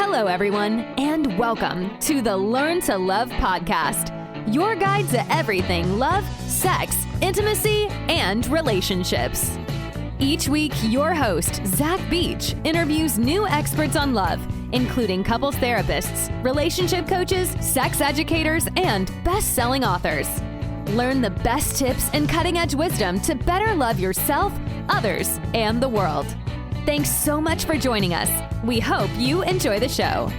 Hello, everyone, and welcome to the Learn to Love podcast, your guide to everything love, sex, intimacy, and relationships. Each week, your host, Zach Beach, interviews new experts on love, including couples therapists, relationship coaches, sex educators, and best-selling authors. Learn the best tips and cutting-edge wisdom to better love yourself, others, and the world. Thanks so much for joining us. We hope you enjoy the show.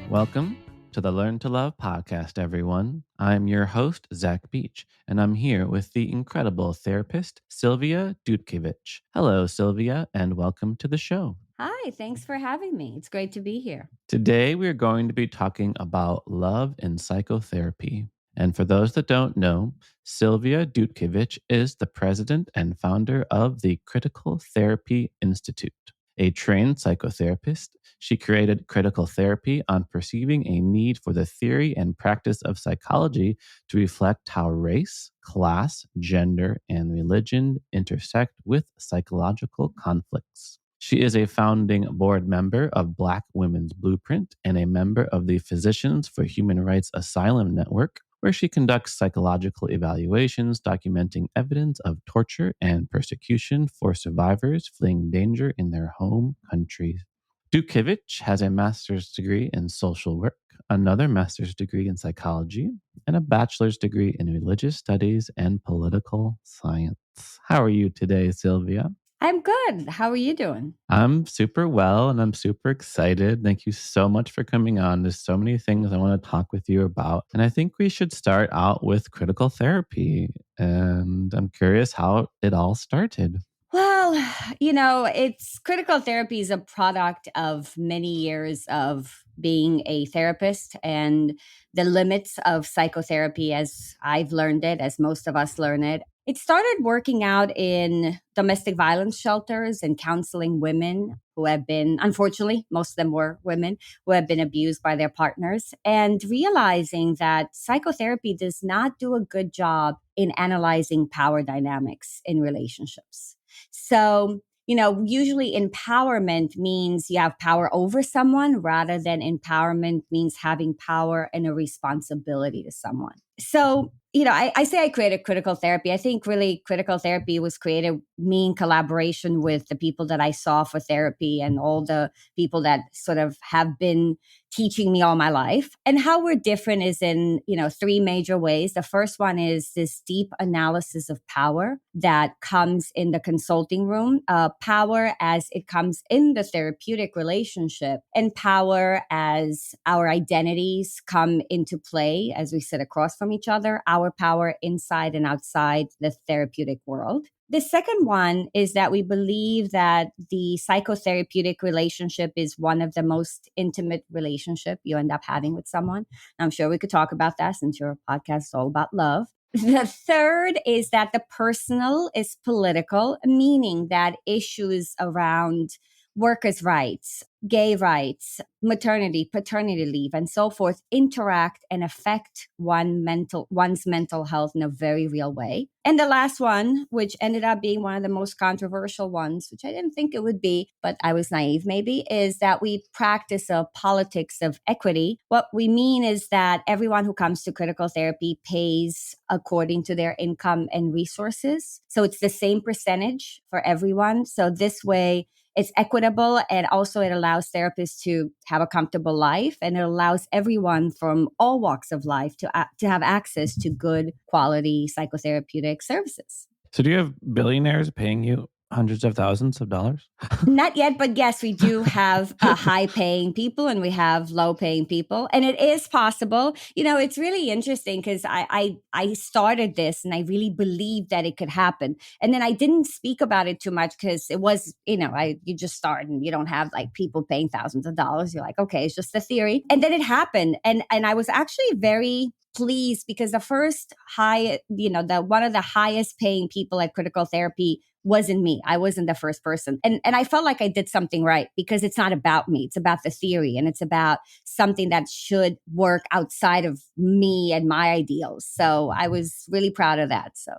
Welcome to the Learn to Love podcast, everyone. I'm your host, Zach Beach, and I'm here with the incredible therapist, Silvia Dutchevici. Hello, Silvia, and welcome to the show. Hi, thanks for having me. It's great to be here. Today, we're going to be talking about love in psychotherapy. And for those that don't know, Silvia Dutchevici is the president and founder of the Critical Therapy Institute. A trained psychotherapist, she created Critical Therapy on perceiving a need for the theory and practice of psychology to reflect how race, class, gender, and religion intersect with psychological conflicts. She is a founding board member of Black Women's Blueprint and a member of the Physicians for Human Rights Asylum Network, where she conducts psychological evaluations documenting evidence of torture and persecution for survivors fleeing danger in their home countries. Dutchevici has a master's degree in social work, another master's degree in psychology, and a bachelor's degree in religious studies and political science. How are you today, Silvia? I'm good. How are you doing? I'm super well and I'm super excited. Thank you so much for coming on. There's so many things I want to talk with you about. And I think we should start out with critical therapy. And I'm curious how it all started. Well, it's critical therapy is a product of many years of being a therapist and the limits of psychotherapy as I've learned it, as most of us learn it. It started working out in domestic violence shelters and counseling women who have been, unfortunately, most of them were women who have been abused by their partners, and realizing that psychotherapy does not do a good job in analyzing power dynamics in relationships. So, usually empowerment means you have power over someone rather than empowerment means having power and a responsibility to someone. So, I say I created critical therapy. I think really critical therapy was created me in collaboration with the people that I saw for therapy and all the people that sort of have been teaching me all my life. And how we're different is in, three major ways. The first one is this deep analysis of power that comes in the consulting room, power as it comes in the therapeutic relationship, and power as our identities come into play as we sit across from each other, our power inside and outside the therapeutic world. The second one is that we believe that the psychotherapeutic relationship is one of the most intimate relationship you end up having with someone. I'm sure we could talk about that since your podcast is all about love. The third is that the personal is political, meaning that issues around workers' rights, gay rights, maternity, paternity leave, and so forth interact and affect one's mental health in a very real way. And the last one, which ended up being one of the most controversial ones, which I didn't think it would be, but I was naive maybe, is that we practice a politics of equity. What we mean is that everyone who comes to critical therapy pays according to their income and resources. So it's the same percentage for everyone. So this way, it's equitable, and also it allows therapists to have a comfortable life, and it allows everyone from all walks of life to have access to good quality psychotherapeutic services. So do you have billionaires paying you hundreds of thousands of dollars? Not yet, but yes, we do have high-paying people and we have low-paying people. And it is possible. It's really interesting because I started this and I really believed that it could happen. And then I didn't speak about it too much because it was, you just start and you don't have like people paying thousands of dollars. You're like, okay, it's just a theory. And then it happened. And I was actually very pleased because the first one of the highest paying people at critical therapy wasn't me. I wasn't the first person. And I felt like I did something right because it's not about me. It's about the theory and it's about something that should work outside of me and my ideals. So I was really proud of that. So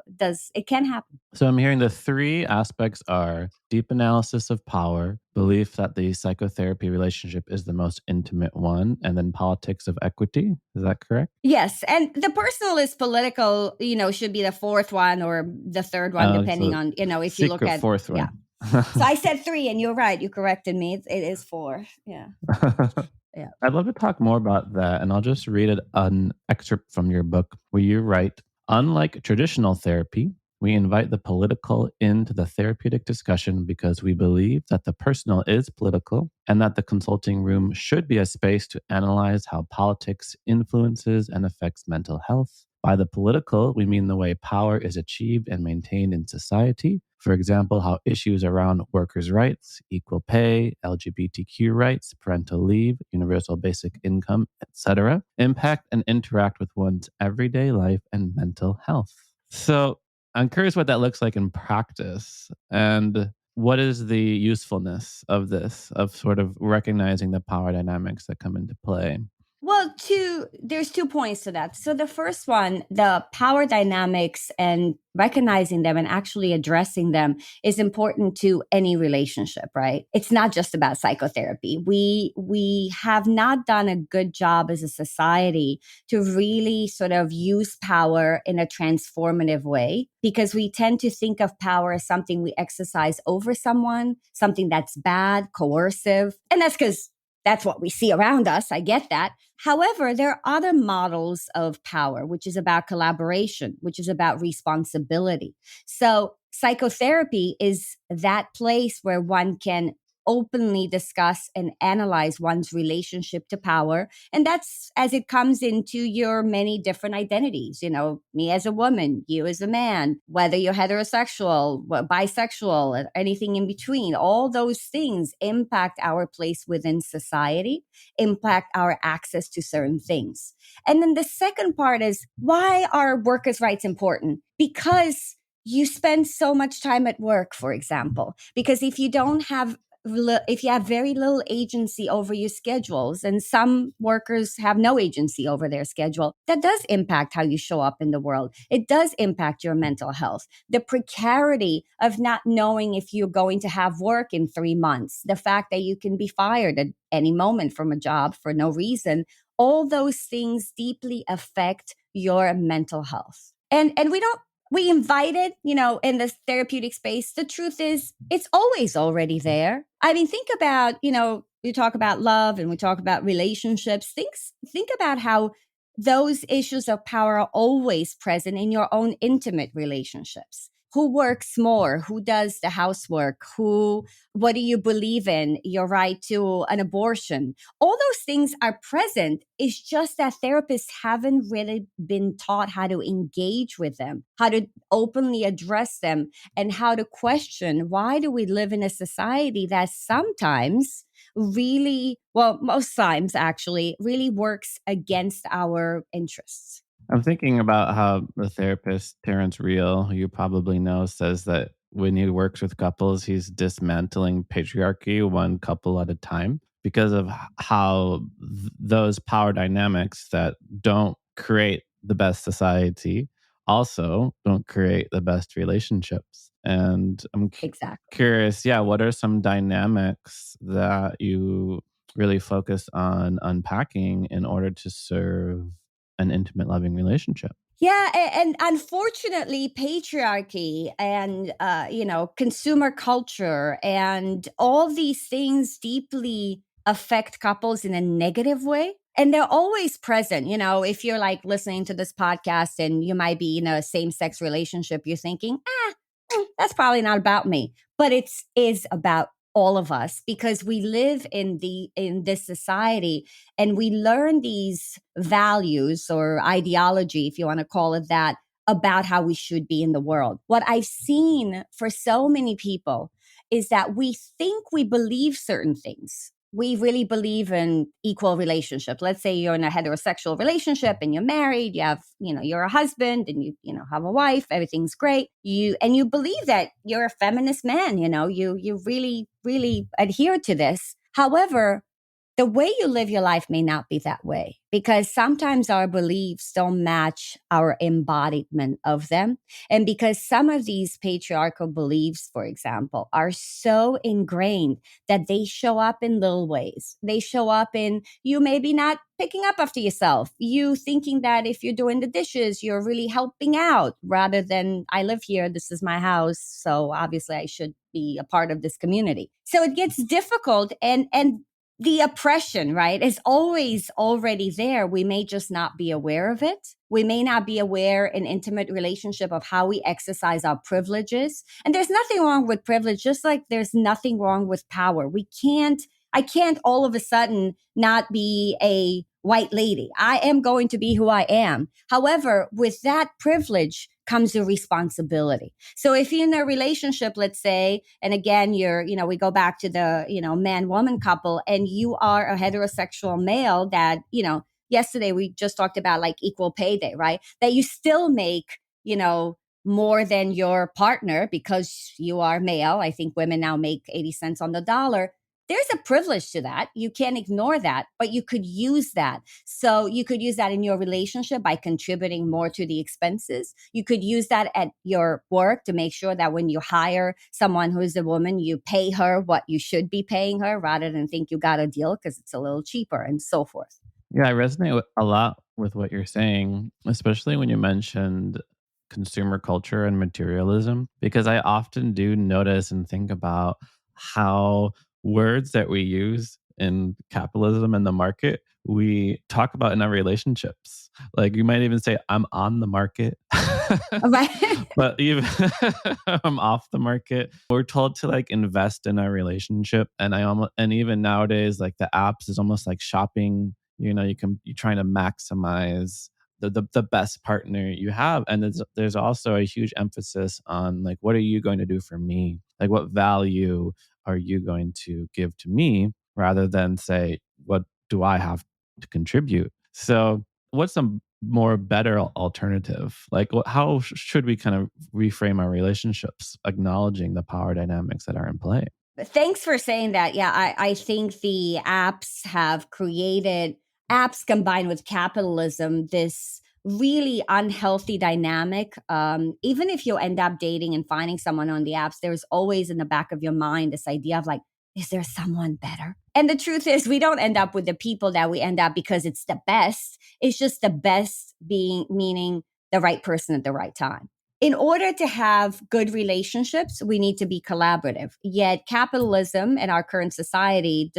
it can happen. So I'm hearing the three aspects are deep analysis of power, belief that the psychotherapy relationship is the most intimate one, and then politics of equity. Is that correct? Yes. And the personal is political, should be the fourth one or the third one, depending So on, if you look secret at, fourth yeah. one. So I said 3 and you're right. You corrected me. It is 4. Yeah. Yeah. I'd love to talk more about that. And I'll just read an excerpt from your book where you write, unlike traditional therapy, we invite the political into the therapeutic discussion because we believe that the personal is political and that the consulting room should be a space to analyze how politics influences and affects mental health. By the political, we mean the way power is achieved and maintained in society. For example, how issues around workers' rights, equal pay, LGBTQ rights, parental leave, universal basic income, etc., impact and interact with one's everyday life and mental health. So I'm curious what that looks like in practice, and what is the usefulness of this, of sort of recognizing the power dynamics that come into play? Well, there's 2 points to that. So the first one, the power dynamics and recognizing them and actually addressing them is important to any relationship, right? It's not just about psychotherapy. We have not done a good job as a society to really sort of use power in a transformative way, because we tend to think of power as something we exercise over someone, something that's bad, coercive. And that's because that's what we see around us. I get that. However, there are other models of power, which is about collaboration, which is about responsibility. So psychotherapy is that place where one can openly discuss and analyze one's relationship to power. And that's as it comes into your many different identities, me as a woman, you as a man, whether you're heterosexual, bisexual, or anything in between. All those things impact our place within society, impact our access to certain things. And then the second part is, why are workers' rights important? Because you spend so much time at work, for example, because if you have very little agency over your schedules, and some workers have no agency over their schedule, that does impact how you show up in the world. It does impact your mental health. The precarity of not knowing if you're going to have work in 3 months, the fact that you can be fired at any moment from a job for no reason, all those things deeply affect your mental health. And we invite it, in the therapeutic space. The truth is, it's always already there. I mean, think about, we talk about love and we talk about relationships. Think about how those issues of power are always present in your own intimate relationships. Who works more? Who does the housework? What do you believe in? Your right to an abortion. All those things are present. It's just that therapists haven't really been taught how to engage with them, how to openly address them, and how to question, why do we live in a society that sometimes really, well, most times actually, really works against our interests? I'm thinking about how the therapist Terrence Real, who you probably know, says that when he works with couples, he's dismantling patriarchy one couple at a time because of how those power dynamics that don't create the best society also don't create the best relationships. And I'm Exactly. curious, what are some dynamics that you really focus on unpacking in order to serve an intimate, loving relationship? Yeah, and unfortunately, patriarchy and consumer culture and all these things deeply affect couples in a negative way. And they're always present. If you're like listening to this podcast and you might be in a same-sex relationship, you're thinking, that's probably not about me. But it is about all of us, because we live in this society and we learn these values or ideology, if you want to call it that, about how we should be in the world. What I've seen for so many people is that we think we believe certain things. We really believe in equal relationship. Let's say you're in a heterosexual relationship and you're married, you have, you're a husband and you have a wife, everything's great. You believe that you're a feminist man, you really, really adhere to this. However, the way you live your life may not be that way, because sometimes our beliefs don't match our embodiment of them. And because some of these patriarchal beliefs, for example, are so ingrained that they show up in little ways. They show up in you maybe not picking up after yourself, you thinking that if you're doing the dishes, you're really helping out rather than I live here, this is my house, so obviously I should be a part of this community. So it gets difficult, and the oppression, right, is always already there. We may just not be aware of it. We may not be aware in intimate relationship of how we exercise our privileges. And there's nothing wrong with privilege, just like there's nothing wrong with power. I can't all of a sudden not be a white lady. I am going to be who I am. However, with that privilege comes a responsibility. So if you're in a relationship, let's say, and again, we go back to the, man-woman couple, and you are a heterosexual male that, yesterday we just talked about like equal pay day, right? That you still make, more than your partner because you are male. I think women now make 80 cents on the dollar. There's a privilege to that. You can't ignore that, but you could use that. So you could use that in your relationship by contributing more to the expenses. You could use that at your work to make sure that when you hire someone who's a woman, you pay her what you should be paying her rather than think you got a deal because it's a little cheaper and so forth. Yeah, I resonate a lot with what you're saying, especially when you mentioned consumer culture and materialism, because I often do notice and think about how words that we use in capitalism and the market, we talk about in our relationships. Like you might even say, I'm on the market. Right. But even I'm off the market. We're told to like invest in our relationship. And even nowadays, like the apps is almost like shopping. You're trying to maximize the best partner you have. And there's also a huge emphasis on like, what are you going to do for me? Like what value are you going to give to me rather than say, what do I have to contribute? So what's a more better alternative? Like how should we kind of reframe our relationships, acknowledging the power dynamics that are in play? Thanks for saying that. Yeah, I think the apps have created apps combined with capitalism, this really unhealthy dynamic. Even if you end up dating and finding someone on the apps, there's always in the back of your mind this idea of like, is there someone better? And the truth is, we don't end up with the people that we end up because it's the best. It's just the best meaning the right person at the right time. In order to have good relationships, we need to be collaborative. Yet capitalism and our current society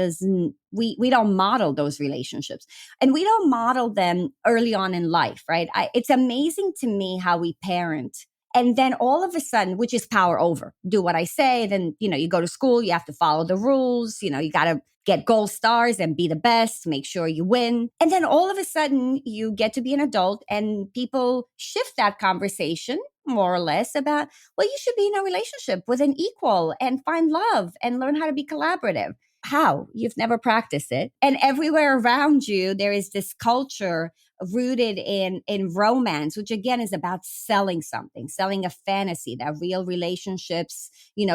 we don't model those relationships. And we don't model them early on in life, right? It's amazing to me how we parent. And then all of a sudden, which is power over, do what I say. Then, you go to school, you have to follow the rules. You got to get gold stars and be the best, make sure you win. And then all of a sudden you get to be an adult and people shift that conversation more or less about, well, you should be in a relationship with an equal and find love and learn how to be collaborative. How? You've never practiced it. And everywhere around you, there is this culture rooted in romance, which again is about selling something, selling a fantasy that real relationships,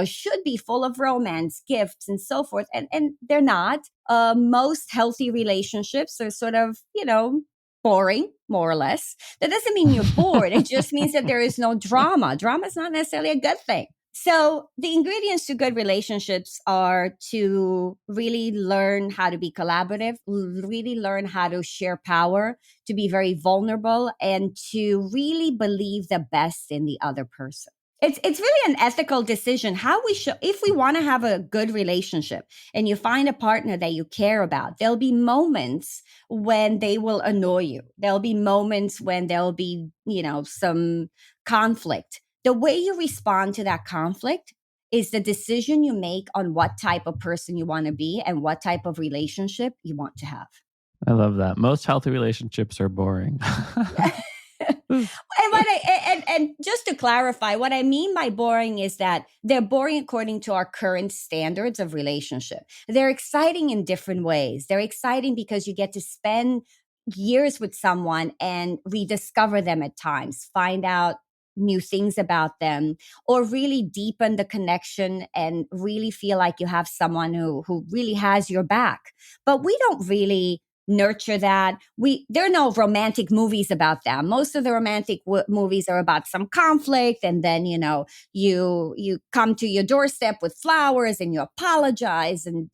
should be full of romance, gifts, and so forth. And they're not. Most healthy relationships are sort of, boring, more or less. That doesn't mean you're bored. It just means that there is no drama. Drama is not necessarily a good thing. So the ingredients to good relationships are to really learn how to be collaborative, really learn how to share power, to be very vulnerable, and to really believe the best in the other person. It's really an ethical decision how we should, if we want to have a good relationship and you find a partner that you care about, there'll be moments when they will annoy you. There'll be moments when there'll be, some conflict. The way you respond to that conflict is the decision you make on what type of person you want to be and what type of relationship you want to have. I love that. Most healthy relationships are boring. And just to clarify, what I mean by boring is that they're boring according to our current standards of relationship. They're exciting in different ways. They're exciting because you get to spend years with someone and rediscover them at times, find out new things about them, or really deepen the connection and really feel like you have someone who really has your back. But we don't really nurture that. There are no romantic movies about that. Most of the romantic movies are about some conflict, and then you come to your doorstep with flowers and you apologize, and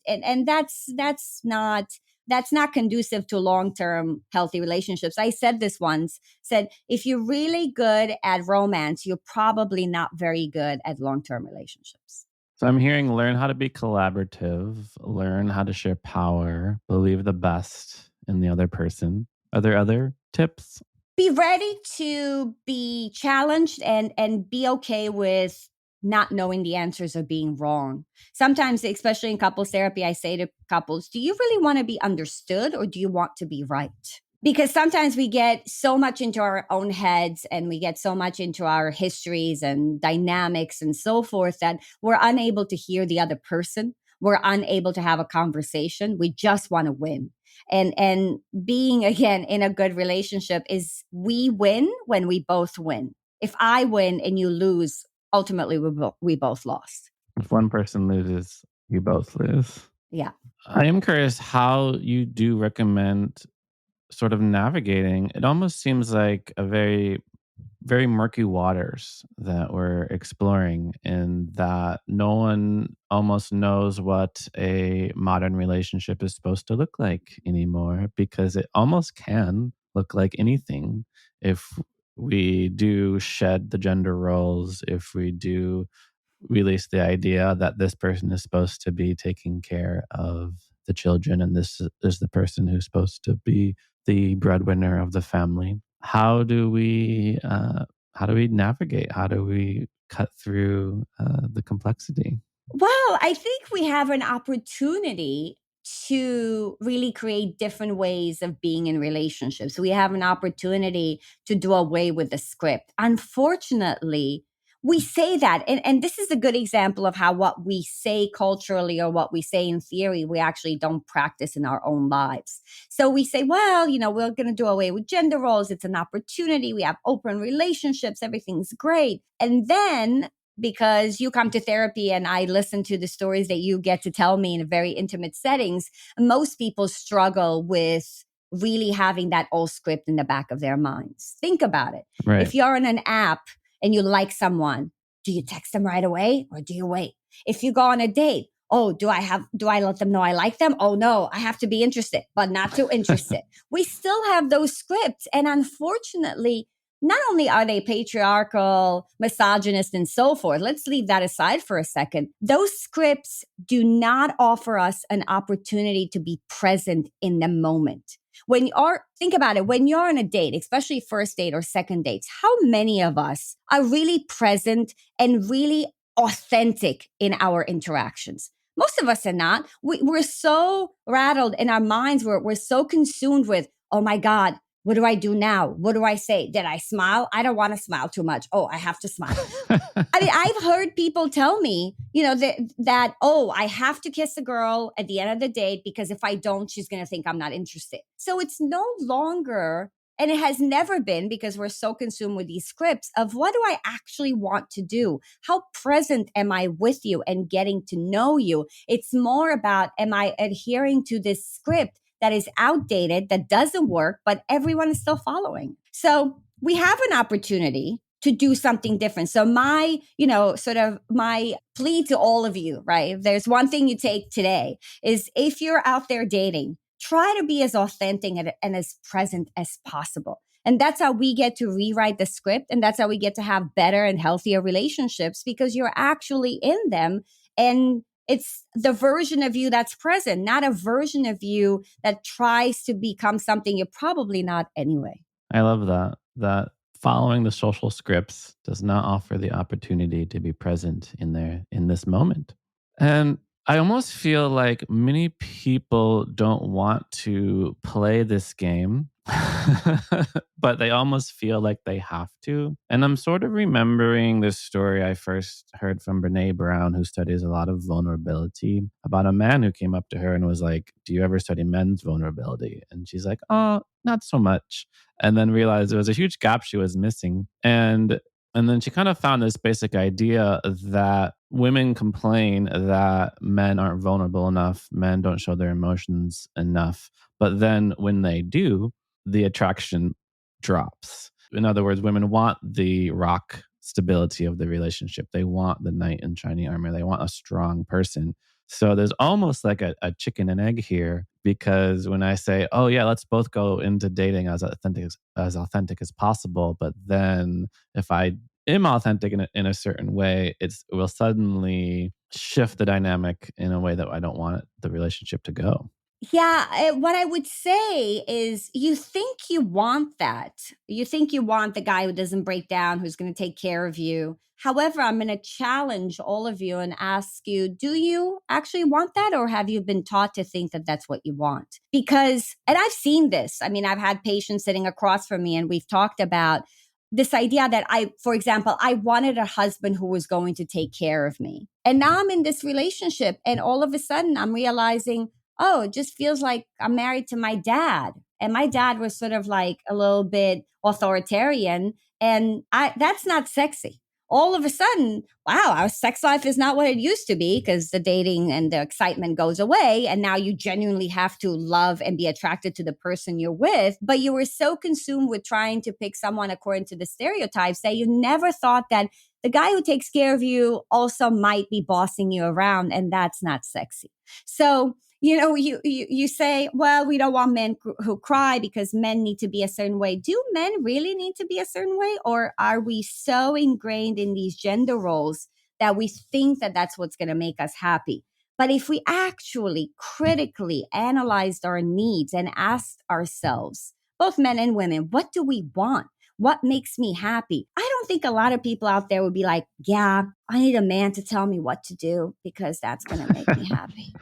that's not conducive to long-term healthy relationships. I said this once, said if you're really good at romance, you're probably not very good at long-term relationships. So I'm hearing learn how to be collaborative, learn how to share power, believe the best in the other person. Are there other tips? Be ready to be challenged and be okay with not knowing the answers or being wrong. Sometimes, especially in couples therapy, I say to couples, do you really want to be understood or do you want to be right? Because sometimes we get so much into our own heads and we get so much into our histories and dynamics and so forth that we're unable to hear the other person. We're unable to have a conversation. We just want to win. And being, again, in a good relationship is we win when we both win. If I win and you lose, ultimately we both lost. If one person loses, you both lose. Yeah. I am curious how you do recommend sort of navigating. It almost seems like a very, very murky waters that we're exploring, and that no one almost knows what a modern relationship is supposed to look like anymore, because it almost can look like anything if we do shed the gender roles, if we do release the idea that this person is supposed to be taking care of the children and this is the person who's supposed to be the breadwinner of the family. How do we navigate? How do we cut through the complexity? Well, I think we have an opportunity to really create different ways of being in relationships. We have an opportunity to do away with the script. Unfortunately, we say that, and this is a good example of how what we say culturally or what we say in theory, we actually don't practice in our own lives. So we say, well, we're going to do away with gender roles. It's an opportunity. We have open relationships. Everything's great. And then because you come to therapy and I listen to the stories that you get to tell me in very intimate settings, most people struggle with really having that old script in the back of their minds. Think about it. Right. If you're on an app and you like someone, do you text them right away or do you wait? If you go on a date, do I let them know I like them? Oh no, I have to be interested, but not too interested. We still have those scripts. And unfortunately, not only are they patriarchal, misogynist, and so forth, let's leave that aside for a second. Those scripts do not offer us an opportunity to be present in the moment. Think about it, when you're on a date, especially first date or second dates, how many of us are really present and really authentic in our interactions? Most of us are not. We're so rattled in our minds. We're so consumed with, oh my God, what do I do now? What do I say? Did I smile? I don't want to smile too much. Oh, I have to smile. I mean, I've heard people tell me, that, I have to kiss a girl at the end of the date because if I don't, she's going to think I'm not interested. So it's no longer, and it has never been, because we're so consumed with these scripts of what do I actually want to do? How present am I with you and getting to know you? It's more about, am I adhering to this script that is outdated, that doesn't work, but everyone is still following. So we have an opportunity to do something different. So my plea to all of you, right? If there's one thing you take today is if you're out there dating, try to be as authentic and as present as possible. And that's how we get to rewrite the script. And that's how we get to have better and healthier relationships, because you're actually in them. And it's the version of you that's present, not a version of you that tries to become something you're probably not anyway. I love that following the social scripts does not offer the opportunity to be present in this moment. And I almost feel like many people don't want to play this game, but they almost feel like they have to. And I'm sort of remembering this story I first heard from Brene Brown, who studies a lot of vulnerability, about a man who came up to her and was like, do you ever study men's vulnerability? And she's like, oh, not so much. And then realized there was a huge gap she was missing. And And then she kind of found this basic idea that women complain that men aren't vulnerable enough, men don't show their emotions enough. But then when they do, the attraction drops. In other words, women want the rock stability of the relationship. They want the knight in shining armor. They want a strong person. So there's almost like a chicken and egg here, because when I say, oh yeah, let's both go into dating as authentic as possible, but then if I am authentic in a certain way, it will suddenly shift the dynamic in a way that I don't want the relationship to go. Yeah, what I would say is you think you want that. You think you want the guy who doesn't break down, who's going to take care of you. However, I'm going to challenge all of you and ask you, do you actually want that? Or have you been taught to think that that's what you want? Because, and I've seen this. I mean, I've had patients sitting across from me and we've talked about this idea that for example, I wanted a husband who was going to take care of me. And now I'm in this relationship and all of a sudden I'm realizing, oh, it just feels like I'm married to my dad. And my dad was sort of like a little bit authoritarian. And that's not sexy. All of a sudden, wow, our sex life is not what it used to be because the dating and the excitement goes away. And now you genuinely have to love and be attracted to the person you're with. But you were so consumed with trying to pick someone according to the stereotypes that you never thought that the guy who takes care of you also might be bossing you around. And that's not sexy. So, you say, well, we don't want men who cry because men need to be a certain way. Do men really need to be a certain way? Or are we so ingrained in these gender roles that we think that that's what's going to make us happy? But if we actually critically analyzed our needs and asked ourselves, both men and women, what do we want? What makes me happy? I don't think a lot of people out there would be like, yeah, I need a man to tell me what to do because that's going to make me happy.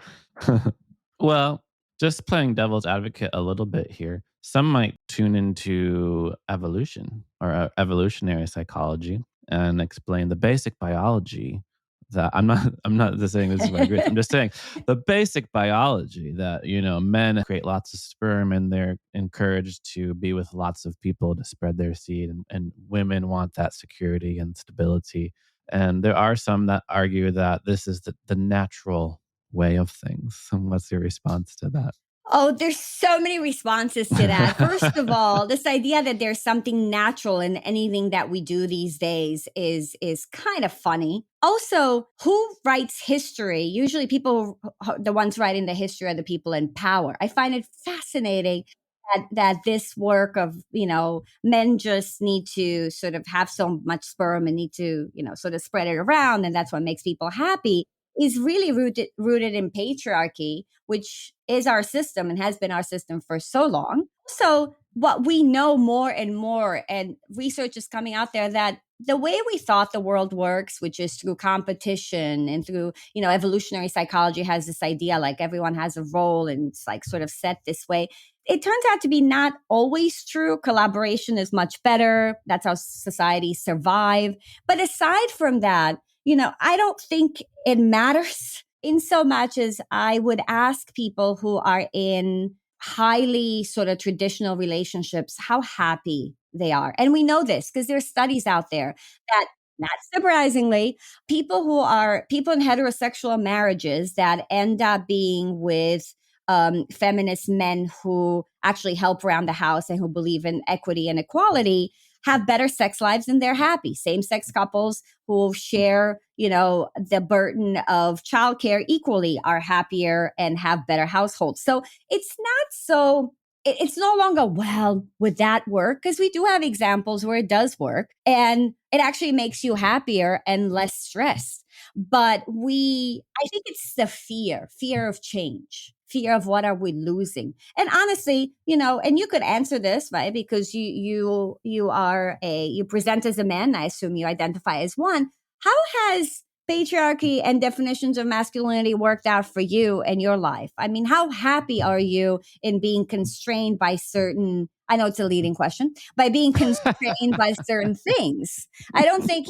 Well, just playing devil's advocate a little bit here, some might tune into evolution or evolutionary psychology and explain the basic biology that I'm not just saying this is my agree. I'm just saying the basic biology that, men create lots of sperm and they're encouraged to be with lots of people to spread their seed, and women want that security and stability. And there are some that argue that this is the natural way of things. And what's your response to that? Oh, there's so many responses to that. First of all, this idea that there's something natural in anything that we do these days is kind of funny. Also, who writes history? Usually people, the ones writing the history are the people in power. I find it fascinating that this work of, men just need to sort of have so much sperm and need to, sort of spread it around. And that's what makes people happy is really rooted in patriarchy, which is our system and has been our system for so long. So what we know more and more, and research is coming out there that the way we thought the world works, which is through competition and through, evolutionary psychology has this idea like everyone has a role and it's like sort of set this way. It turns out to be not always true. Collaboration is much better. That's how societies survive. But aside from that, I don't think it matters in so much as I would ask people who are in highly sort of traditional relationships how happy they are. And we know this because there's studies out there that, not surprisingly, people in heterosexual marriages that end up being with feminist men who actually help around the house and who believe in equity and equality have better sex lives and they're happy. Same-sex couples who share, the burden of childcare equally are happier and have better households. So it's no longer, well, would that work? Because we do have examples where it does work and it actually makes you happier and less stressed. But I think it's the fear of change. Fear of what are we losing? And honestly, and you could answer this, right? Because you present as a man. I assume you identify as one. How has patriarchy and definitions of masculinity worked out for you and your life? I mean, how happy are you in being constrained by certain, I know it's a leading question, by being constrained by certain things? I don't think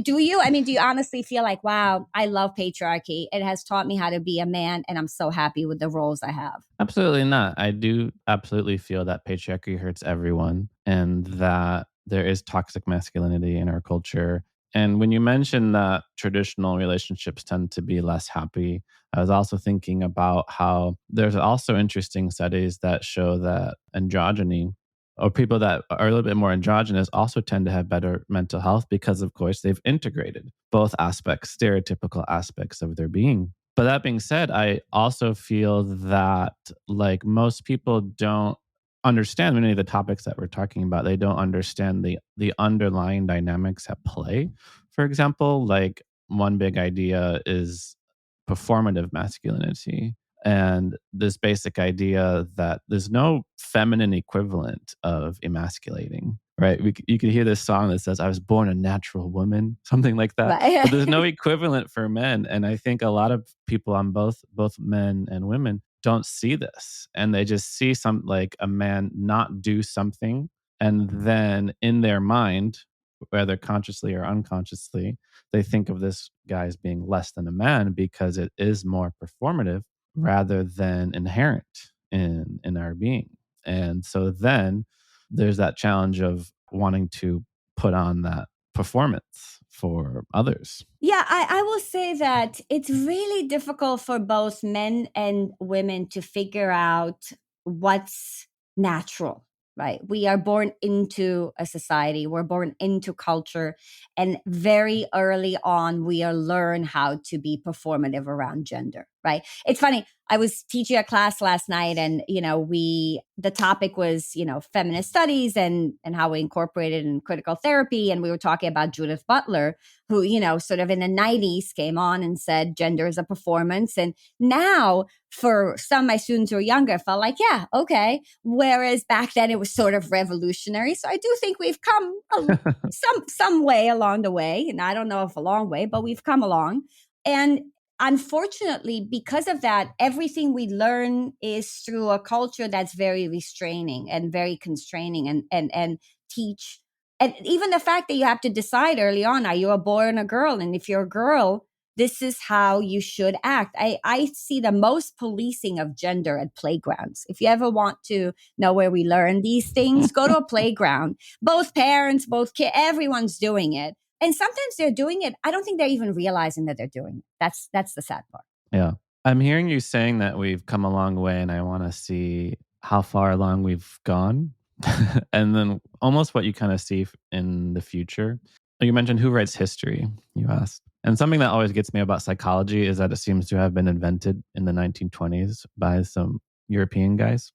do you? I mean, do you honestly feel like, wow, I love patriarchy. It has taught me how to be a man and I'm so happy with the roles I have. Absolutely not. I do absolutely feel that patriarchy hurts everyone and that there is toxic masculinity in our culture. And when you mentioned that traditional relationships tend to be less happy, I was also thinking about how there's also interesting studies that show that androgyny, or people that are a little bit more androgynous, also tend to have better mental health because, of course, they've integrated both aspects, stereotypical aspects of their being. But that being said, I also feel that like most people don't understand many of the topics that we're talking about. They don't understand the underlying dynamics at play. For example, like one big idea is performative masculinity, and this basic idea that there's no feminine equivalent of emasculating, right? You could hear this song that says, I was born a natural woman, something like that. But there's no Right. equivalent for men. And I think a lot of people on both men and women don't see this. And they just see some like a man not do something. And then in their mind, whether consciously or unconsciously, they think of this guy as being less than a man because it is more performative rather than inherent in our being. And so then there's that challenge of wanting to put on that performance for others. Yeah, I will say that it's really difficult for both men and women to figure out what's natural, right? We are born into a society, we're born into culture, and very early on, we are learn how to be performative around gender, right? It's funny. I was teaching a class last night, and the topic was feminist studies and how we incorporated in critical therapy, and we were talking about Judith Butler, who, sort of in the 90s came on and said gender is a performance. And now for some of my students who are younger, it felt like, yeah, okay. Whereas back then it was sort of revolutionary. So I do think we've come some way along the way. And I don't know if a long way, but we've come along. And unfortunately, because of that, everything we learn is through a culture that's very restraining and very constraining and teach. And even the fact that you have to decide early on, are you a boy or a girl? And if you're a girl, this is how you should act. I see the most policing of gender at playgrounds. If you ever want to know where we learn these things, go to a playground. Both parents, both kids, everyone's doing it. And sometimes they're doing it. I don't think they're even realizing that they're doing it. That's the sad part. Yeah. I'm hearing you saying that we've come a long way, and I want to see how far along we've gone. And then almost what you kind of see in the future. You mentioned who writes history, you asked. And something that always gets me about psychology is that it seems to have been invented in the 1920s by some European guys.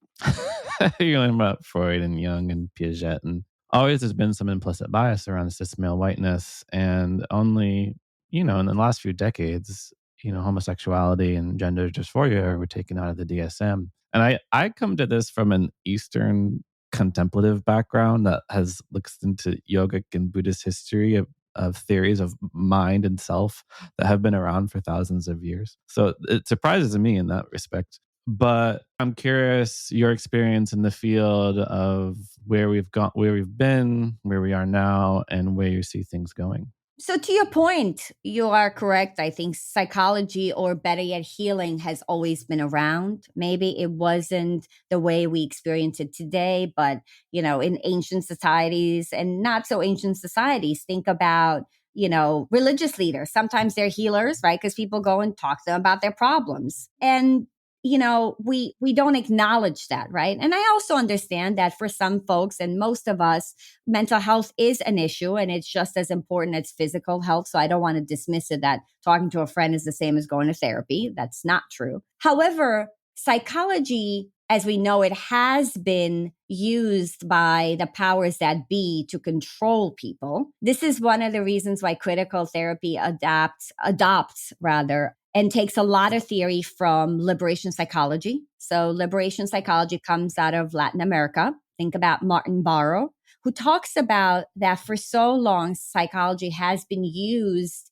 You learn about Freud and Jung and Piaget, and always there's been some implicit bias around cis male whiteness. And only, in the last few decades, homosexuality and gender dysphoria were taken out of the DSM. And I come to this from an Eastern contemplative background that has looked into yogic and Buddhist history of theories of mind and self that have been around for thousands of years. So it surprises me in that respect. But I'm curious your experience in the field of where we've gone, where we've been, where we are now, and where you see things going. So to your point, you are correct. I think psychology, or better yet, healing, has always been around. Maybe it wasn't the way we experience it today, but in ancient societies and not so ancient societies, think about religious leaders. Sometimes they're healers, right? Because people go and talk to them about their problems. And we don't acknowledge that, right? And I also understand that for some folks and most of us, mental health is an issue, and it's just as important as physical health. So I don't want to dismiss it that talking to a friend is the same as going to therapy. That's not true. However, psychology, as we know it, has been used by the powers that be to control people. This is one of the reasons why critical therapy adopts and takes a lot of theory from liberation psychology. So liberation psychology comes out of Latin America. Think about Martin Barrow, who talks about that for so long, psychology has been used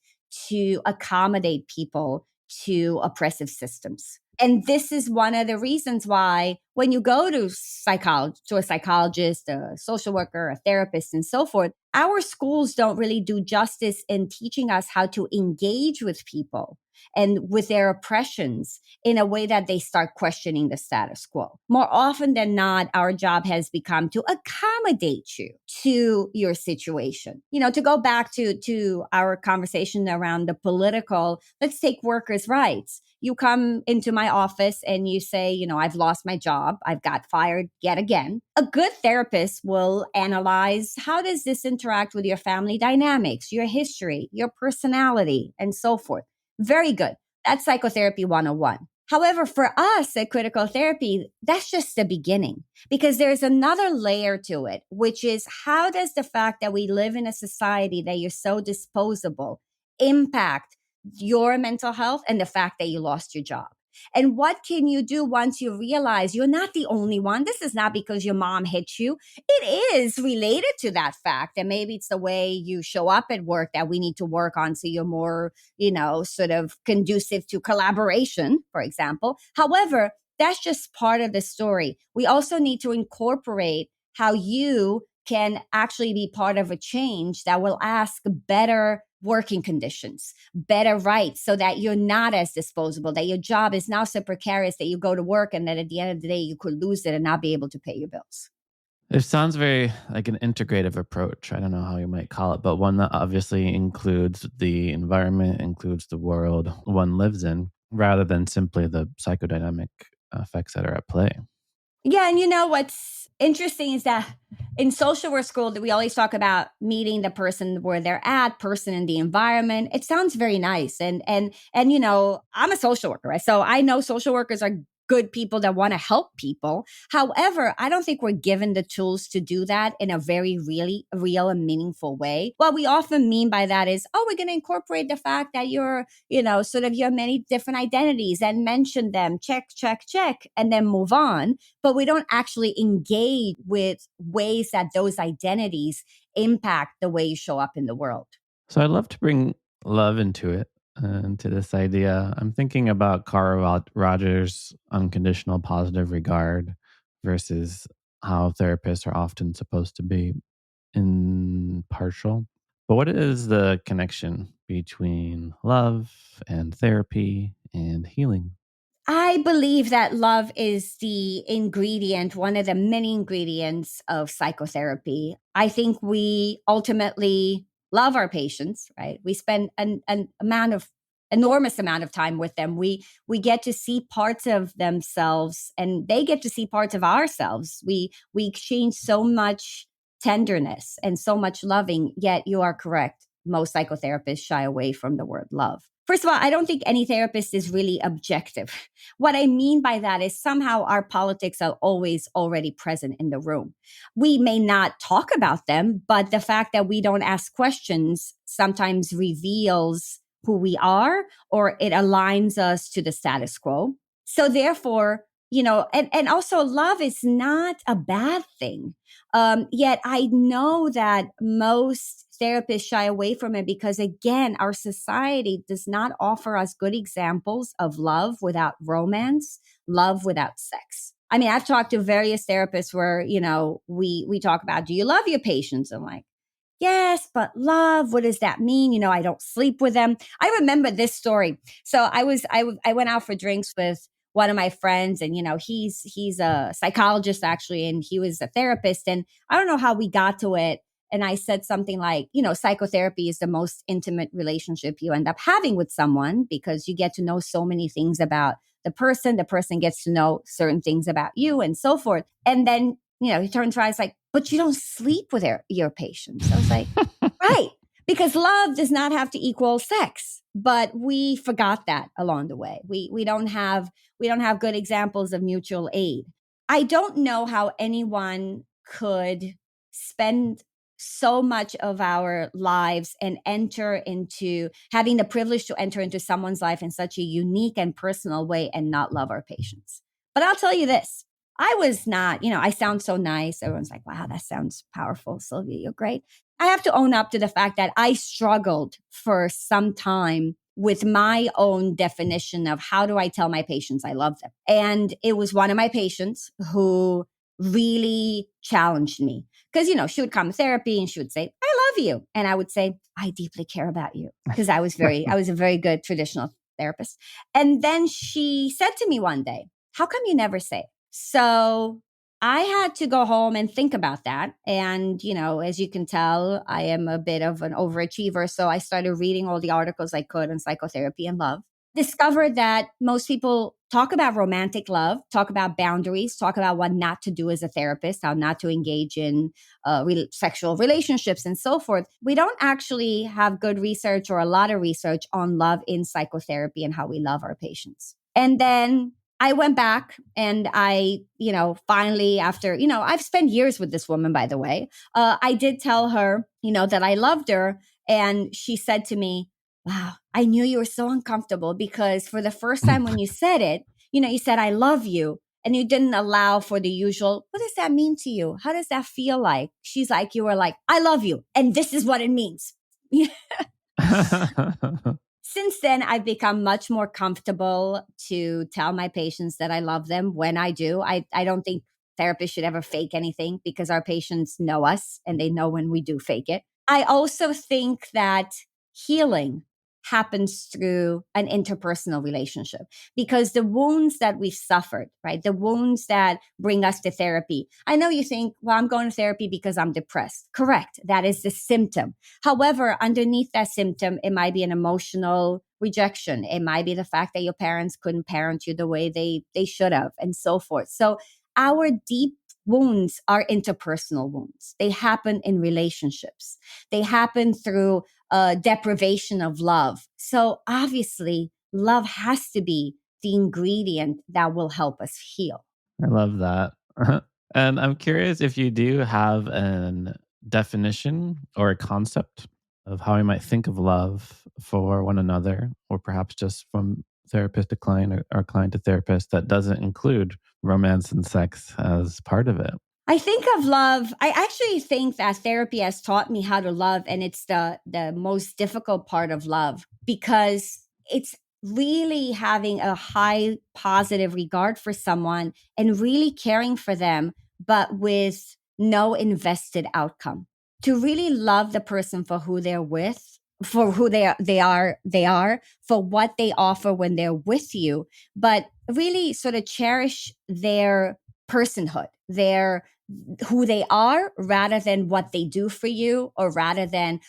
to accommodate people to oppressive systems. And this is one of the reasons why when you go to a psychologist, a social worker, a therapist, and so forth, our schools don't really do justice in teaching us how to engage with people. and with their oppressions in a way that they start questioning the status quo. More often than not, our job has become to accommodate you to your situation. To go back to our conversation around the political, let's take workers' rights. You come into my office and you say, I've lost my job. I've got fired yet again. A good therapist will analyze, how does this interact with your family dynamics, your history, your personality, and so forth. Very good. That's psychotherapy 101. However, for us at Critical Therapy, that's just the beginning, because there's another layer to it, which is, how does the fact that we live in a society that you're so disposable impact your mental health and the fact that you lost your job? And what can you do once you realize you're not the only one? This is not because your mom hit you. It is related to that fact. And maybe it's the way you show up at work that we need to work on, so you're more, sort of conducive to collaboration, for example. However, that's just part of the story. We also need to incorporate how you can actually be part of a change that will ask better working conditions, better rights, so that you're not as disposable, that your job is now so precarious that you go to work and that at the end of the day, you could lose it and not be able to pay your bills. It sounds very like an integrative approach. I don't know how you might call it, but one that obviously includes the environment, includes the world one lives in, rather than simply the psychodynamic effects that are at play. Yeah. And what's interesting is that in social work school, that we always talk about meeting the person where they're at, person in the environment. It sounds very nice. And I'm a social worker, right? So I know social workers are good people that want to help people. However, I don't think we're given the tools to do that in a very really real and meaningful way. What we often mean by that is, we're going to incorporate the fact that you're, sort of, you have many different identities and mention them, check, and then move on. But we don't actually engage with ways that those identities impact the way you show up in the world. So I'd love to bring love into it, into this idea. I'm thinking about Carl Rogers' unconditional positive regard versus how therapists are often supposed to be impartial. But what is the connection between love and therapy and healing? I believe that love is the ingredient, one of the many ingredients of psychotherapy. I think we ultimately love our patients, right? We spend an enormous amount of time with them. We get to see parts of themselves, and they get to see parts of ourselves. We exchange so much tenderness and so much loving. Yet you are correct. Most psychotherapists shy away from the word love. First of all, I don't think any therapist is really objective. What I mean by that is somehow our politics are always already present in the room. We may not talk about them, but the fact that we don't ask questions sometimes reveals who we are, or it aligns us to the status quo. So therefore, and also love is not a bad thing. Yet I know that most therapists shy away from it because, again, our society does not offer us good examples of love without romance, love without sex. I mean, I've talked to various therapists where, we talk about, do you love your patients? I'm like, yes, but love, what does that mean? I don't sleep with them. I remember this story. So I went out for drinks with one of my friends, and he's a psychologist actually, and he was a therapist, and I don't know how we got to it. And I said something like, psychotherapy is the most intimate relationship you end up having with someone, because you get to know so many things about the person gets to know certain things about you, and so forth. And then, he turns around, it's like, but you don't sleep with your patients. I was like, right. Because love does not have to equal sex, but we forgot that along the way. We don't have good examples of mutual aid. I don't know how anyone could spend so much of our lives and enter into having the privilege to enter into someone's life in such a unique and personal way and not love our patients. But I'll tell you this. I was not, I sound so nice. Everyone's like, wow, that sounds powerful, Silvia, you're great. I have to own up to the fact that I struggled for some time with my own definition of how do I tell my patients I love them. And it was one of my patients who really challenged me because, she would come to therapy and she would say, I love you. And I would say, I deeply care about you, because I was a very good traditional therapist. And then she said to me one day, how come you never say it? So I had to go home and think about that. And, as you can tell, I am a bit of an overachiever. So I started reading all the articles I could on psychotherapy and love. Discovered that most people talk about romantic love, talk about boundaries, talk about what not to do as a therapist, how not to engage in sexual relationships and so forth. We don't actually have good research or a lot of research on love in psychotherapy and how we love our patients. And then I went back and I, finally after, I've spent years with this woman, by the way. I did tell her, that I loved her. And she said to me, wow, I knew you were so uncomfortable because for the first time when you said it, you said, I love you. And you didn't allow for the usual, what does that mean to you? How does that feel like? She's like, you were like, I love you. And this is what it means. Since then, I've become much more comfortable to tell my patients that I love them when I do. I don't think therapists should ever fake anything because our patients know us and they know when we do fake it. I also think that healing happens through an interpersonal relationship because the wounds that we've suffered, right? The wounds that bring us to therapy. I know you think, well, I'm going to therapy because I'm depressed. Correct. That is the symptom. However, underneath that symptom, it might be an emotional rejection. It might be the fact that your parents couldn't parent you the way they should have and so forth. So our deep wounds are interpersonal wounds. They happen in relationships. They happen through deprivation of love. So obviously, love has to be the ingredient that will help us heal. I love that. And I'm curious if you do have a definition or a concept of how we might think of love for one another, or perhaps just from therapist to client or client to therapist that doesn't include romance and sex as part of it. I think of love. I actually think that therapy has taught me how to love. And it's the most difficult part of love because it's really having a high positive regard for someone and really caring for them, but with no invested outcome. To really love the person for who they're with, for who they are, for what they offer when they're with you, but really sort of cherish their personhood, their who they are rather than what they do for you or rather than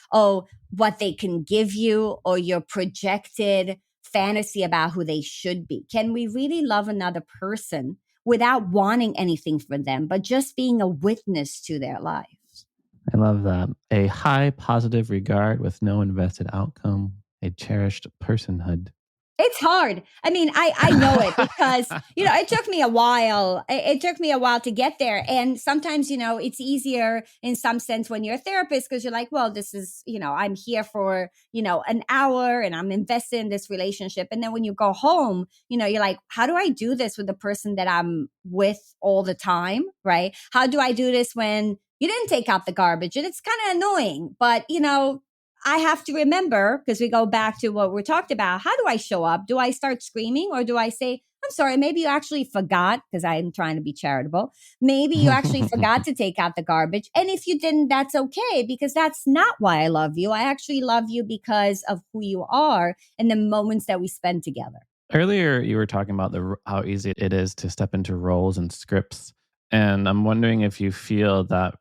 what they can give you or your projected fantasy about who they should be. Can we really love another person without wanting anything from them but just being a witness to their lives? I love that. A high positive regard with no invested outcome, a cherished personhood. It's hard. I mean, I know it because, it took me a while. It took me a while to get there. And sometimes, it's easier in some sense when you're a therapist because you're like, well, this is, I'm here for, an hour and I'm invested in this relationship. And then when you go home, you're like, how do I do this with the person that I'm with all the time? Right? How do I do this when you didn't take out the garbage? And it's kind of annoying, but, I have to remember, because we go back to what we talked about, how do I show up? Do I start screaming or do I say, I'm sorry, maybe you actually forgot, because I'm trying to be charitable. Maybe you actually forgot to take out the garbage. And if you didn't, that's okay, because that's not why I love you. I actually love you because of who you are and the moments that we spend together. Earlier, you were talking about how easy it is to step into roles and scripts. And I'm wondering if you feel that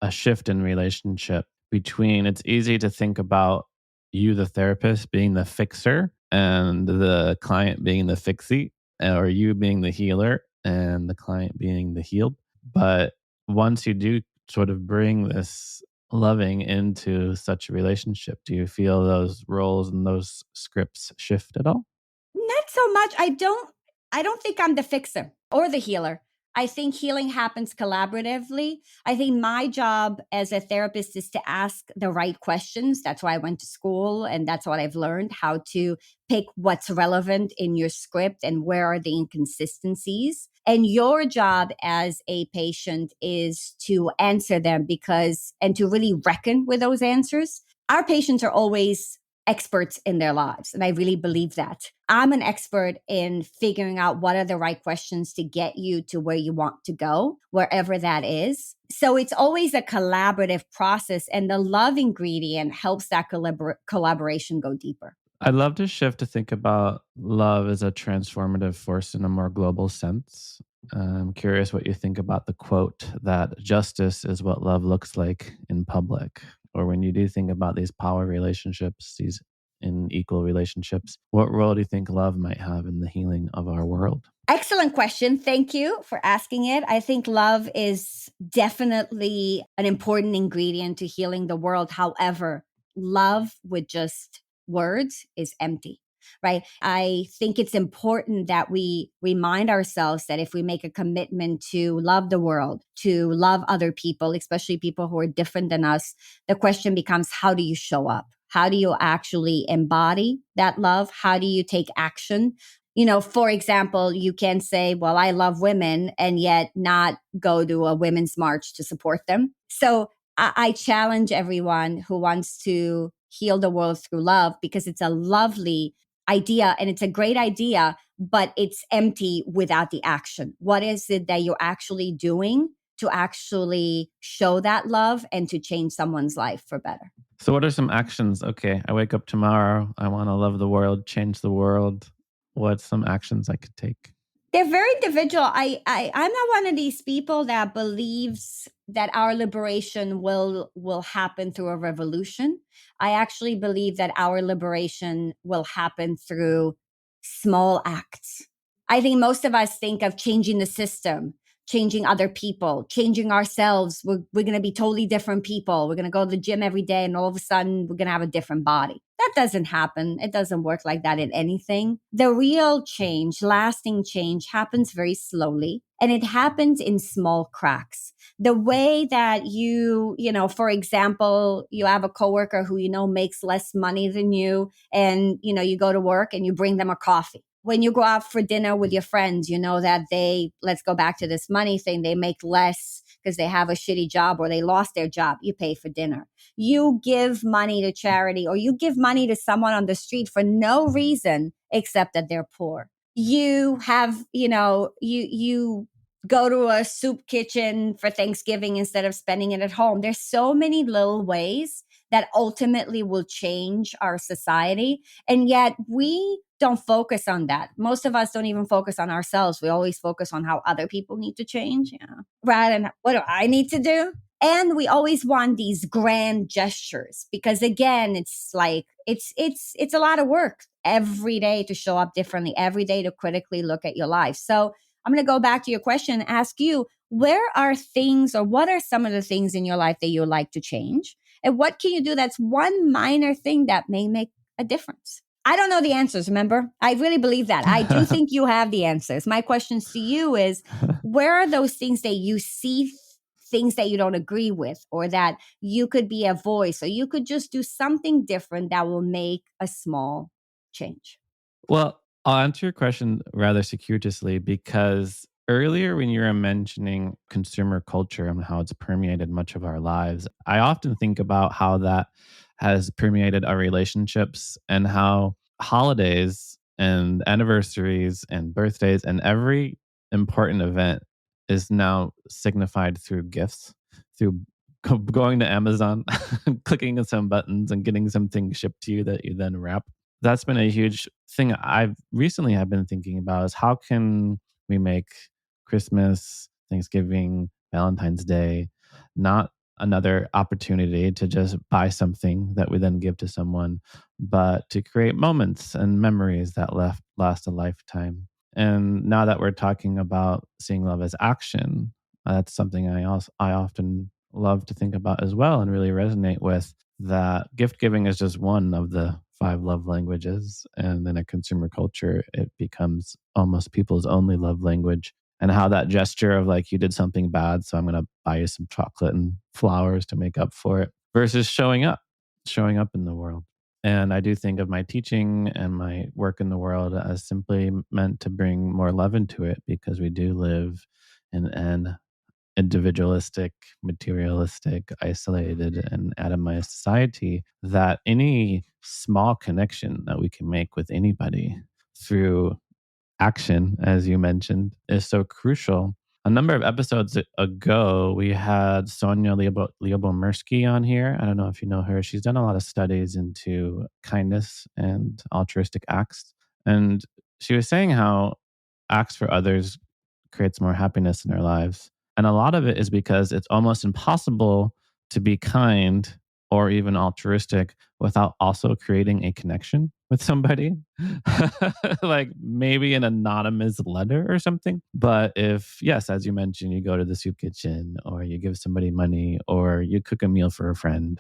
a shift in relationship between, it's easy to think about you, the therapist, being the fixer and the client being the fixie, or you being the healer and the client being the healed. But once you do sort of bring this loving into such a relationship, do you feel those roles and those scripts shift at all? Not so much. I don't think I'm the fixer or the healer. I think healing happens collaboratively. I think my job as a therapist is to ask the right questions. That's why I went to school, and that's what I've learned, how to pick what's relevant in your script and where are the inconsistencies. And your job as a patient is to answer them and to really reckon with those answers. Our patients are always experts in their lives. And I really believe that. I'm an expert in figuring out what are the right questions to get you to where you want to go, wherever that is. So it's always a collaborative process, and the love ingredient helps that collaboration go deeper. I'd love to shift to think about love as a transformative force in a more global sense. I'm curious what you think about the quote that justice is what love looks like in public. Or when you do think about these power relationships, these in equal relationships, what role do you think love might have in the healing of our world? Excellent question. Thank you for asking it. I think love is definitely an important ingredient to healing the world. However, love with just words is empty, right? I think it's important that we remind ourselves that if we make a commitment to love the world, to love other people, especially people who are different than us, the question becomes, how do you show up? How do you actually embody that love? How do you take action? For example, you can say, well, I love women and yet not go to a women's march to support them. So I challenge everyone who wants to heal the world through love, because it's a lovely idea and it's a great idea, but it's empty without the action. What is it that you're actually doing to actually show that love and to change someone's life for better? So, what are some actions? Okay, I wake up tomorrow. I want to love the world, change the world. What's some actions I could take? They're very individual. I'm not one of these people that believes that our liberation will happen through a revolution. I actually believe that our liberation will happen through small acts. I think most of us think of changing the system, changing other people, changing ourselves. We're going to be totally different people. We're going to go to the gym every day and all of a sudden we're going to have a different body. That doesn't happen. It doesn't work like that in anything. The real change, lasting change, happens very slowly and it happens in small cracks. The way that for example, you have a coworker who makes less money than you, and you go to work and you bring them a coffee. When you go out for dinner with your friends, that let's go back to this money thing, they make less because they have a shitty job or they lost their job. You pay for dinner. You give money to charity or you give money to someone on the street for no reason except that they're poor. You have, you go to a soup kitchen for Thanksgiving instead of spending it at home. There's so many little ways that ultimately will change our society. And yet we don't focus on that. Most of us don't even focus on ourselves. We always focus on how other people need to change. Yeah. Right. And what do I need to do? And we always want these grand gestures because again, it's like, it's a lot of work every day to show up differently, every day to critically look at your life. So I'm going to go back to your question and ask you, where are things or what are some of the things in your life that you would like to change? And what can you do that's one minor thing that may make a difference? I don't know the answers, remember? I really believe that. I do think you have the answers. My questions to you is, where are those things that you see things that you don't agree with, or that you could be a voice, or you could just do something different that will make a small change? Well, I'll answer your question rather circuitously because earlier when you were mentioning consumer culture and how it's permeated much of our lives, I often think about how that has permeated our relationships and how holidays and anniversaries and birthdays and every important event is now signified through gifts, through going to Amazon, clicking on some buttons and getting something shipped to you that you then wrap. That's been a huge thing I've recently have been thinking about is how can we make Christmas, Thanksgiving, Valentine's Day not another opportunity to just buy something that we then give to someone, but to create moments and memories that last a lifetime. And now that we're talking about seeing love as action, that's something I often love to think about as well and really resonate with, that gift giving is just one of the 5 love languages. And in a consumer culture, it becomes almost people's only love language. And how that gesture of like, you did something bad, so I'm going to buy you some chocolate and flowers to make up for it, versus showing up in the world. And I do think of my teaching and my work in the world as simply meant to bring more love into it, because we do live in an individualistic, materialistic, isolated, and atomized society, that any small connection that we can make with anybody through action, as you mentioned, is so crucial. A number of episodes ago, we had Sonia Lyubomirsky on here. I don't know if you know her. She's done a lot of studies into kindness and altruistic acts. And she was saying how acts for others creates more happiness in our lives. And a lot of it is because it's almost impossible to be kind or even altruistic without also creating a connection with somebody. Like maybe an anonymous letter or something. But if, yes, as you mentioned, you go to the soup kitchen or you give somebody money or you cook a meal for a friend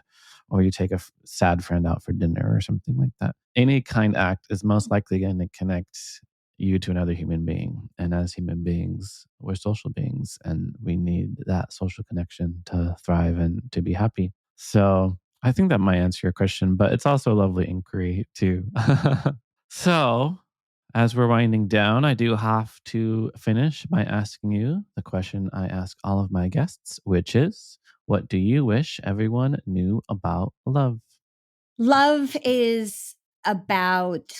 or you take a sad friend out for dinner or something like that, any kind act is most likely going to connect you to another human being. And as human beings, we're social beings and we need that social connection to thrive and to be happy. So I think that might answer your question, but it's also a lovely inquiry too. So as we're winding down, I do have to finish by asking you the question I ask all of my guests, which is, what do you wish everyone knew about love? Love is about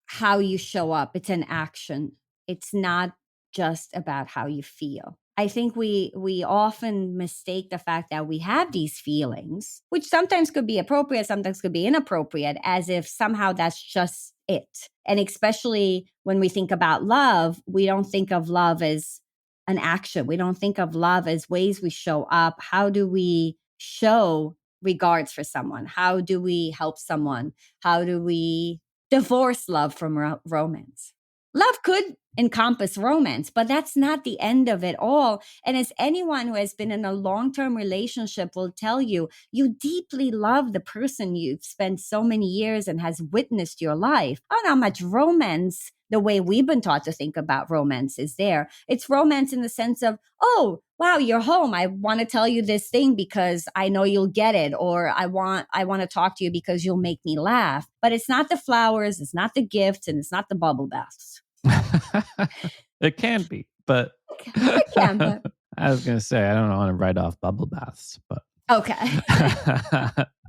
how you show up. It's an action. It's not just about how you feel. I think we often mistake the fact that we have these feelings, which sometimes could be appropriate, sometimes could be inappropriate, as if somehow that's just it. And especially when we think about love, we don't think of love as an action. We don't think of love as ways we show up. How do we show regards for someone? How do we help someone? How do we divorce love from romance? Love could encompass romance, but that's not the end of it all. And as anyone who has been in a long-term relationship will tell you, you deeply love the person you've spent so many years and has witnessed your life. I don't know how much romance, the way we've been taught to think about romance, is there. It's romance in the sense of, oh, wow, you're home. I want to tell you this thing because I know you'll get it. Or I want to talk to you because you'll make me laugh. But it's not the flowers, it's not the gifts, and it's not the bubble baths. It can be, but it can. But I was going to say, I don't want to write off bubble baths, but okay.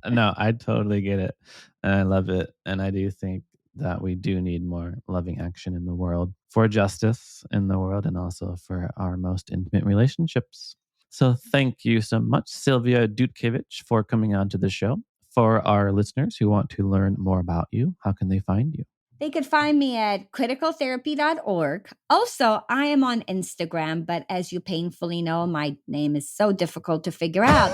No, I totally get it. And I love it. And I do think that we do need more loving action in the world for justice in the world and also for our most intimate relationships. So thank you so much, Silvia Dutchevici, for coming on to the show. For our listeners who want to learn more about you, how can they find you? They could find me at criticaltherapy.org. Also, I am on Instagram, but as you painfully know, my name is so difficult to figure out.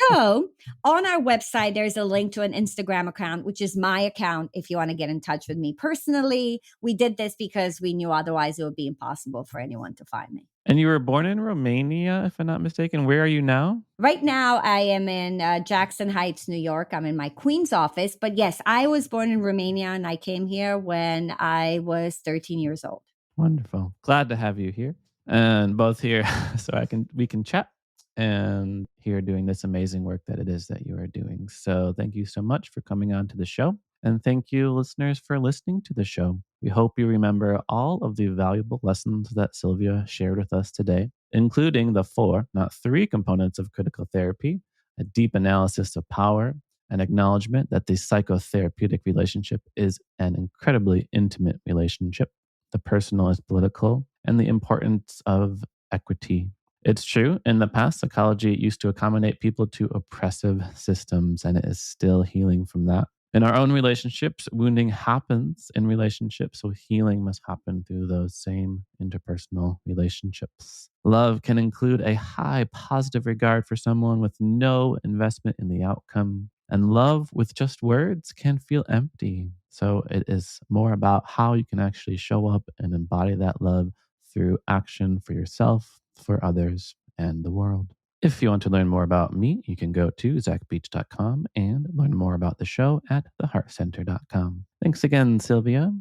So on our website, there's a link to an Instagram account, which is my account if you want to get in touch with me personally. We did this because we knew otherwise it would be impossible for anyone to find me. And you were born in Romania, if I'm not mistaken. Where are you now? Right now, I am in Jackson Heights, New York. I'm in my Queens office. But yes, I was born in Romania and I came here when I was 13 years old. Wonderful. Glad to have you here and both here so we can chat and here doing this amazing work that it is that you are doing. So thank you so much for coming on to the show. And thank you, listeners, for listening to the show. We hope you remember all of the valuable lessons that Silvia shared with us today, including the 4, not 3 components of critical therapy, a deep analysis of power, an acknowledgement that the psychotherapeutic relationship is an incredibly intimate relationship. The personal is political, and the importance of equity. It's true, in the past, psychology used to accommodate people to oppressive systems, and it is still healing from that. In our own relationships, wounding happens in relationships, so healing must happen through those same interpersonal relationships. Love can include a high positive regard for someone with no investment in the outcome, and love with just words can feel empty. So it is more about how you can actually show up and embody that love through action for yourself, for others, and the world. If you want to learn more about me, you can go to zachbeach.com and learn more about the show at theheartcenter.com. Thanks again, Silvia.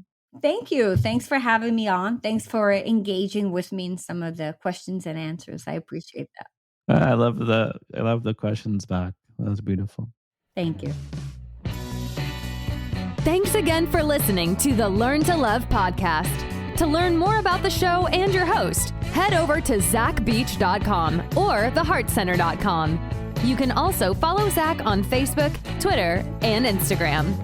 Thank you. Thanks for having me on. Thanks for engaging with me in some of the questions and answers. I appreciate that. I love the questions back. That was beautiful. Thank you. Thanks again for listening to the Learn to Love podcast. To learn more about the show and your host, head over to zachbeach.com or theheartcenter.com. You can also follow Zach on Facebook, Twitter, and Instagram.